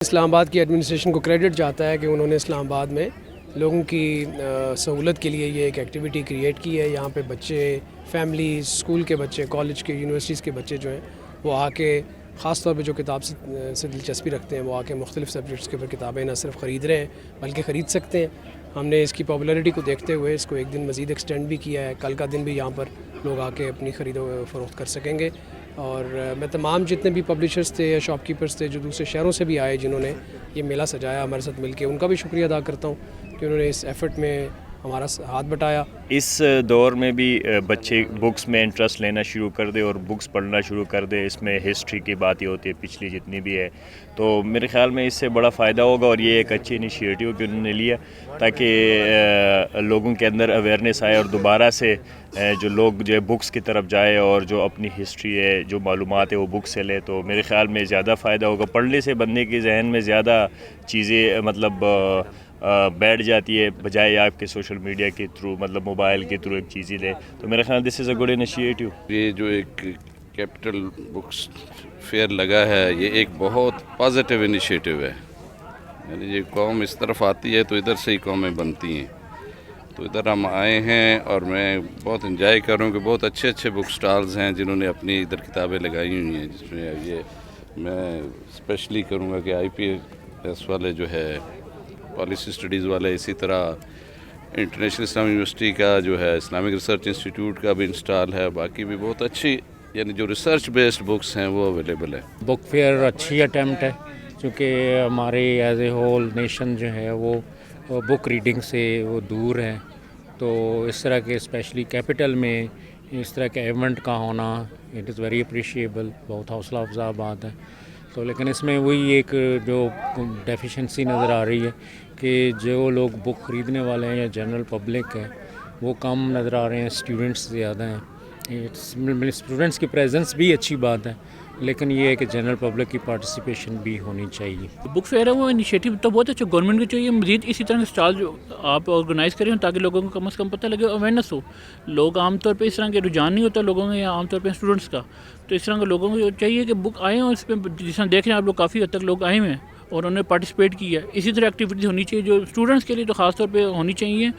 اسلام آباد کی ایڈمنسٹریشن کو کریڈٹ جاتا ہے کہ انہوں نے اسلام آباد میں لوگوں کی سہولت کے لیے یہ ایک ایکٹیویٹی کریٹ کی ہے۔ یہاں پہ بچے، فیملی، اسکول کے بچے، کالج کے، یونیورسٹیز کے بچے جو ہیں وہ آ کے خاص طور پہ جو کتاب سے دلچسپی رکھتے ہیں وہ آ کے مختلف سبجیکٹس کے اوپر کتابیں نہ صرف خرید رہے ہیں بلکہ خرید سکتے ہیں۔ ہم نے اس کی پاپولیرٹی کو دیکھتے ہوئے اس کو ایک دن مزید ایکسٹینڈ بھی کیا ہے۔ کل کا دن بھی یہاں پر لوگ آ کے اپنی خرید و فروخت کر سکیں گے۔ اور میں تمام جتنے بھی پبلشرز تھے یا شاپ کیپرز تھے جو دوسرے شہروں سے بھی آئے جنہوں نے یہ میلہ سجایا ہمارے ساتھ مل کے، ان کا بھی شکریہ ادا کرتا ہوں کہ انہوں نے اس ایفرٹ میں ہمارا ہاتھ بٹایا۔ اس دور میں بھی بچے بکس میں انٹرسٹ لینا شروع کر دے اور بکس پڑھنا شروع کر دے۔ اس میں ہسٹری کی بات ہی ہوتی ہے پچھلی جتنی بھی ہے، تو میرے خیال میں اس سے بڑا فائدہ ہوگا اور یہ ایک اچھی انیشیٹو کہ انہوں نے لیا تاکہ لوگوں کے اندر اویئرنیس آئے اور دوبارہ سے جو لوگ جو ہے بکس کی طرف جائے اور جو اپنی ہسٹری ہے، جو معلومات ہے وہ بک سے لے، تو میرے خیال میں زیادہ فائدہ ہوگا۔ پڑھنے سے بندے کے ذہن میں زیادہ چیزیں مطلب بیٹھ جاتی ہے بجائے آپ کے سوشل میڈیا کے تھرو، مطلب موبائل کے تھرو ایک چیزیں لے، تو میرے خیال دس از اے گڈ انیشیٹو۔ یہ جو ایک کیپٹل بکس فیئر لگا ہے یہ ایک بہت پازیٹیو انیشیٹو ہے، یعنی یہ قوم اس طرف آتی ہے تو ادھر سے ہی قومیں بنتی ہیں، تو ادھر ہم آئے ہیں اور میں بہت انجوائے کر رہا ہوں کہ بہت اچھے اچھے بک سٹالز ہیں جنہوں نے اپنی ادھر کتابیں لگائی ہوئی ہیں، جس میں یہ میں اسپیشلی کروں گا کہ آئی پی ایس والے جو ہے، پالیسی اسٹڈیز والے، اسی طرح انٹرنیشنل اسلامی یونیورسٹی کا جو ہے اسلامک ریسرچ انسٹیٹیوٹ کا بھی انسٹال ہے، باقی بھی بہت اچھی یعنی جو ریسرچ بیسڈ بکس ہیں وہ اویلیبل ہے۔ بک فیئر اچھی اٹیمپٹ ہے کیونکہ ہمارے ایز اے ہول نیشن جو ہے وہ بک ریڈنگ سے وہ دور ہے، تو اس طرح کے اسپیشلی کیپٹل میں اس طرح کے ایونٹ کا ہونا اٹ از ویری اپریشیبل، بہت حوصلہ افزا بات ہے۔ تو لیکن اس میں وہی ایک جو ڈیفیشنسی نظر آ رہی ہے کہ جو لوگ بک خریدنے والے ہیں یا جنرل پبلک ہے وہ کم نظر آ رہے ہیں، اسٹوڈنٹس زیادہ ہیں۔ اسٹوڈنٹس کی پریزنس بھی اچھی بات ہے، لیکن یہ ہے کہ جنرل پبلک کی پارٹیسپیشن بھی ہونی چاہیے۔ بک فیئر ہے وہ انیشیٹو تو بہت اچھا، گورنمنٹ کو چاہیے مزید اسی طرح کے اسٹال جو آپ آرگنائز کریں تاکہ لوگوں کو کم از کم پتہ لگے، اویئرنیس ہو۔ لوگ عام طور پہ اس طرح کے رجحان نہیں ہوتا لوگوں میں، یا عام طور پہ اسٹوڈنٹس کا، تو اس طرح کے لوگوں کو چاہیے کہ بک آئیں اور اس پہ جس طرح دیکھ رہے ہیں آپ لوگ کافی حد تک لوگ آئے ہوئے ہیں اور انہوں نے پارٹیسپیٹ کیا ہے۔ اسی طرح ایکٹیویٹیز ہونی چاہیے جو اسٹوڈنٹس کے لیے تو خاص طور پہ ہونی چاہیے۔